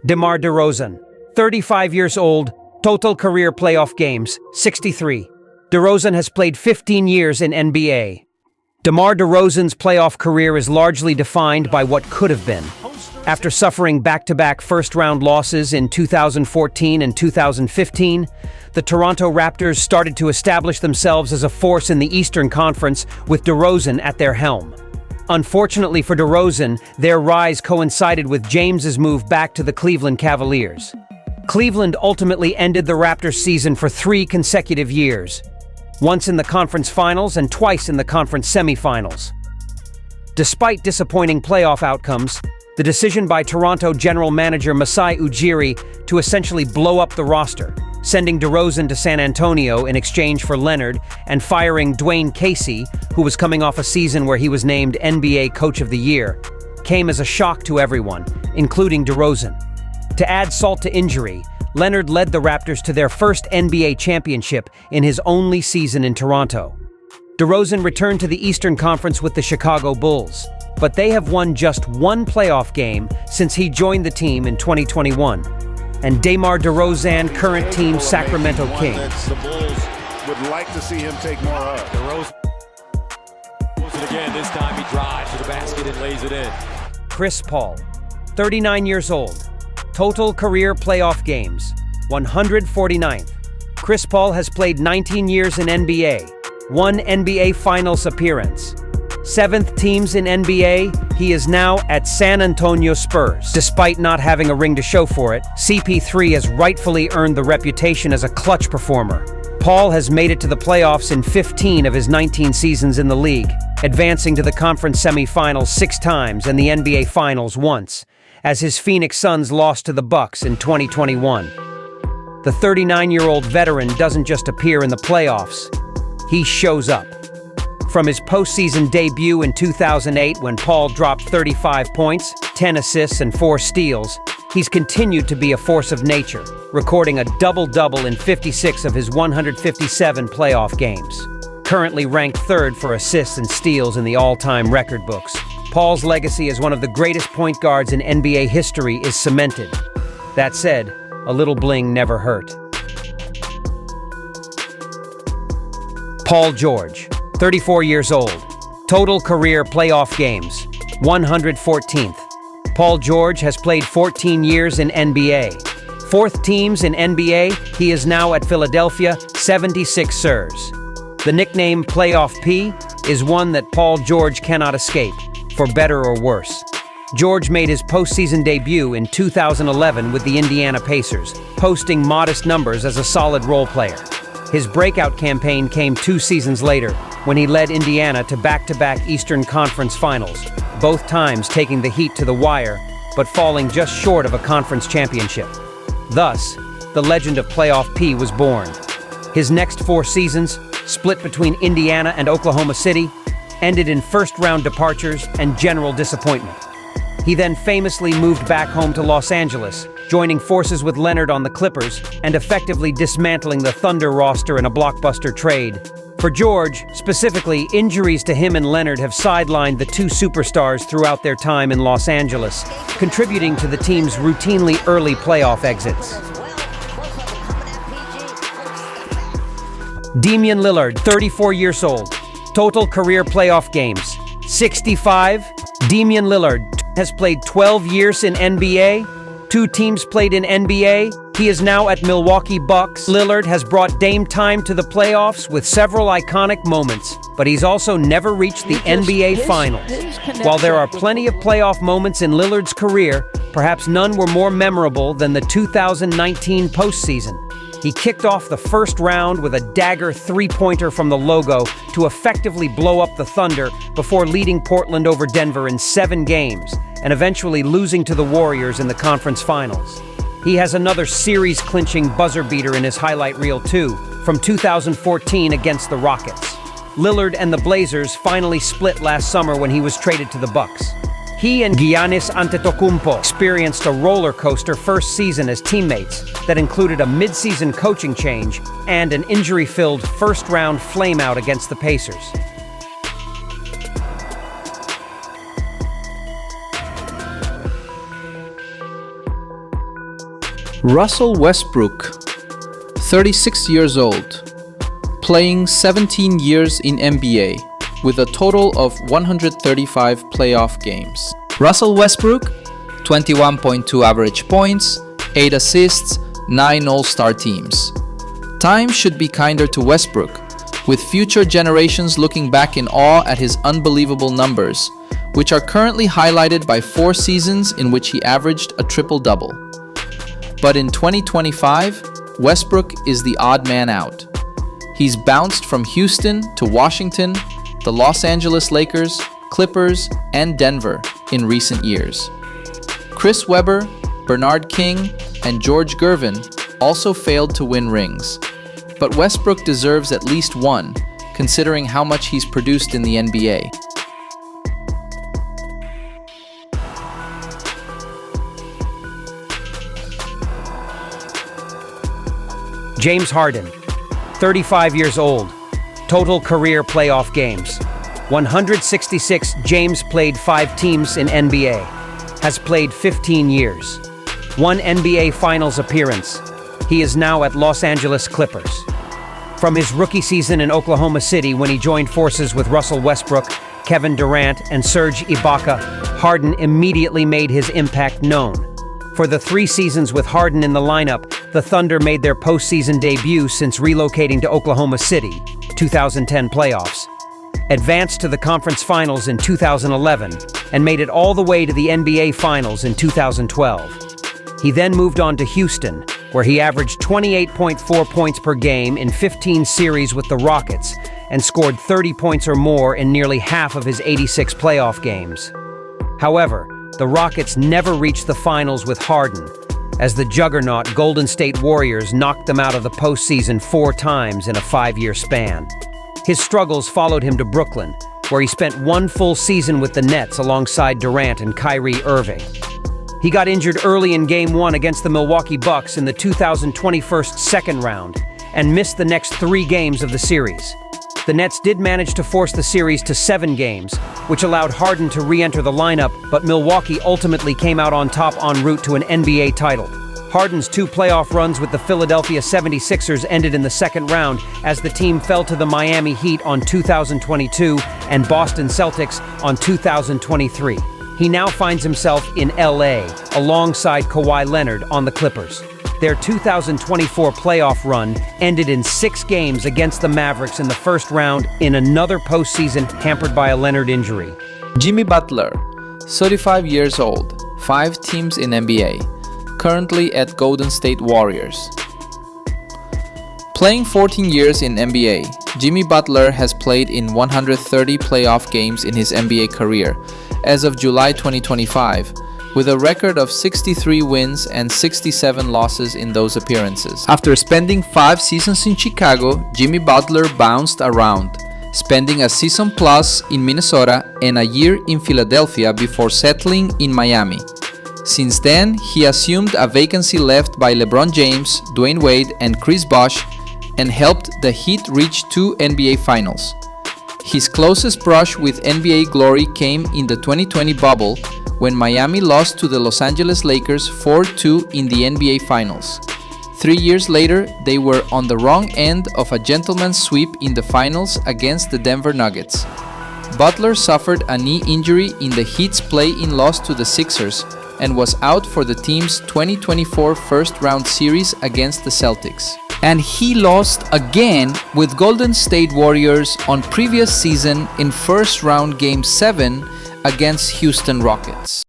Demar DeRozan, 35 years old, total career playoff games, 63. DeRozan has played 15 years in NBA. DeMar DeRozan's playoff career is largely defined by what could have been. After suffering back-to-back first-round losses in 2014 and 2015, the Toronto Raptors started to establish themselves as a force in the Eastern Conference with DeRozan at their helm. Unfortunately for DeRozan, their rise coincided with James's move back to the Cleveland Cavaliers. Cleveland ultimately ended the Raptors' season for 3 consecutive years, once in the conference finals and twice in the conference semifinals. Despite disappointing playoff outcomes, the decision by Toronto general manager Masai Ujiri to essentially blow up the roster, sending DeRozan to San Antonio in exchange for Leonard and firing Dwayne Casey, who was coming off a season where he was named NBA Coach of the Year, came as a shock to everyone, including DeRozan. To add salt to injury, Leonard led the Raptors to their first NBA championship in his only season in Toronto. DeRozan returned to the Eastern Conference with the Chicago Bulls, but they have won just 1 playoff game since he joined the team in 2021. And Demar DeRozan, current team Sacramento Kings. The Bulls would like to see him take more of. DeRozan moves it again. This time he drives to the basket and lays it in. Chris Paul, 39 years old. Total career playoff games, 149th. Chris Paul has played 19 years in NBA, 1 NBA Finals appearance. 7th teams in NBA, he is now at San Antonio Spurs. Despite not having a ring to show for it, CP3 has rightfully earned the reputation as a clutch performer. Paul has made it to the playoffs in 15 of his 19 seasons in the league, advancing to the conference semifinals 6 times and the NBA Finals once, as his Phoenix Suns lost to the Bucks in 2021. The 39-year-old veteran doesn't just appear in the playoffs, he shows up. From his postseason debut in 2008 when Paul dropped 35 points, 10 assists, and 4 steals, he's continued to be a force of nature, recording a double-double in 56 of his 157 playoff games. Currently ranked 3rd for assists and steals in the all-time record books, Paul's legacy as one of the greatest point guards in NBA history is cemented. That said, a little bling never hurt. Paul George, 34 years old. Total career playoff games, 114th. Paul George has played 14 years in NBA. 4th teams in NBA, he is now at Philadelphia 76ers. The nickname Playoff P is one that Paul George cannot escape, for better or worse. George made his postseason debut in 2011 with the Indiana Pacers, posting modest numbers as a solid role player. His breakout campaign came 2 seasons later, when he led Indiana to back-to-back Eastern Conference Finals, both times taking the Heat to the wire, but falling just short of a conference championship. Thus, the legend of Playoff P was born. His next 4 seasons, split between Indiana and Oklahoma City, ended in first-round departures and general disappointment. He then famously moved back home to Los Angeles, joining forces with Leonard on the Clippers and effectively dismantling the Thunder roster in a blockbuster trade. For George, specifically, injuries to him and Leonard have sidelined the 2 superstars throughout their time in Los Angeles, contributing to the team's routinely early playoff exits. Damian Lillard, 34 years old. Total career playoff games, 65. Damian Lillard has played 12 years in NBA. 2 teams played in NBA. He is now at Milwaukee Bucks. Lillard has brought Dame time to the playoffs with several iconic moments, but he's also never reached the NBA Finals. While there are plenty of playoff moments in Lillard's career, perhaps none were more memorable than the 2019 postseason. He kicked off the first round with a dagger 3-pointer from the logo to effectively blow up the Thunder before leading Portland over Denver in 7 games and eventually losing to the Warriors in the conference finals. He has another series-clinching buzzer beater in his highlight reel too, from 2014 against the Rockets. Lillard and the Blazers finally split last summer when he was traded to the Bucks. He and Giannis Antetokounmpo experienced a roller coaster first season as teammates that included a mid-season coaching change and an injury-filled first-round flameout against the Pacers. Russell Westbrook, 36 years old, playing 17 years in NBA with a total of 135 playoff games. Russell Westbrook, 21.2 average points, 8 assists, 9 All-Star teams. Time should be kinder to Westbrook, with future generations looking back in awe at his unbelievable numbers, which are currently highlighted by 4 seasons in which he averaged a triple-double. But in 2025, Westbrook is the odd man out. He's bounced from Houston to Washington, the Los Angeles Lakers, Clippers, and Denver in recent years. Chris Webber, Bernard King, and George Gervin also failed to win rings. But Westbrook deserves at least one, considering how much he's produced in the NBA. James Harden, 35 years old, total career playoff games. 166. James played 5 teams in NBA, has played 15 years. 1 NBA Finals appearance. He is now at Los Angeles Clippers. From his rookie season in Oklahoma City when he joined forces with Russell Westbrook, Kevin Durant, and Serge Ibaka, Harden immediately made his impact known. For the 3 seasons with Harden in the lineup, the Thunder made their postseason debut since relocating to Oklahoma City, 2010 playoffs. Advanced to the conference finals in 2011 and made it all the way to the NBA Finals in 2012. He then moved on to Houston, where he averaged 28.4 points per game in 15 series with the Rockets and scored 30 points or more in nearly half of his 86 playoff games. However, the Rockets never reached the finals with Harden, as the juggernaut Golden State Warriors knocked them out of the postseason 4 times in a 5-year span. His struggles followed him to Brooklyn, where he spent 1 full season with the Nets alongside Durant and Kyrie Irving. He got injured early in Game 1 against the Milwaukee Bucks in the 2021 second round and missed the next 3 games of the series. The Nets did manage to force the series to 7 games, which allowed Harden to re-enter the lineup, but Milwaukee ultimately came out on top en route to an NBA title. Harden's 2 playoff runs with the Philadelphia 76ers ended in the second round as the team fell to the Miami Heat on 2022 and Boston Celtics on 2023. He now finds himself in LA alongside Kawhi Leonard on the Clippers. Their 2024 playoff run ended in 6 games against the Mavericks in the first round in another postseason hampered by a Leonard injury. Jimmy Butler, 35 years old, 5 teams in NBA, currently at Golden State Warriors. Playing 14 years in NBA, Jimmy Butler has played in 130 playoff games in his NBA career as of July 2025, with a record of 63 wins and 67 losses in those appearances. After spending 5 seasons in Chicago, Jimmy Butler bounced around, spending a season plus in Minnesota and a year in Philadelphia before settling in Miami. Since then, he assumed a vacancy left by LeBron James, Dwayne Wade, and Chris Bosh, and helped the Heat reach 2 NBA Finals. His closest brush with NBA glory came in the 2020 bubble, when Miami lost to the Los Angeles Lakers 4-2 in the NBA Finals. 3 years later, they were on the wrong end of a gentleman's sweep in the finals against the Denver Nuggets. Butler suffered a knee injury in the Heat's play-in loss to the Sixers and was out for the team's 2024 first-round series against the Celtics. And he lost again with Golden State Warriors on previous season in first-round Game 7 against Houston Rockets.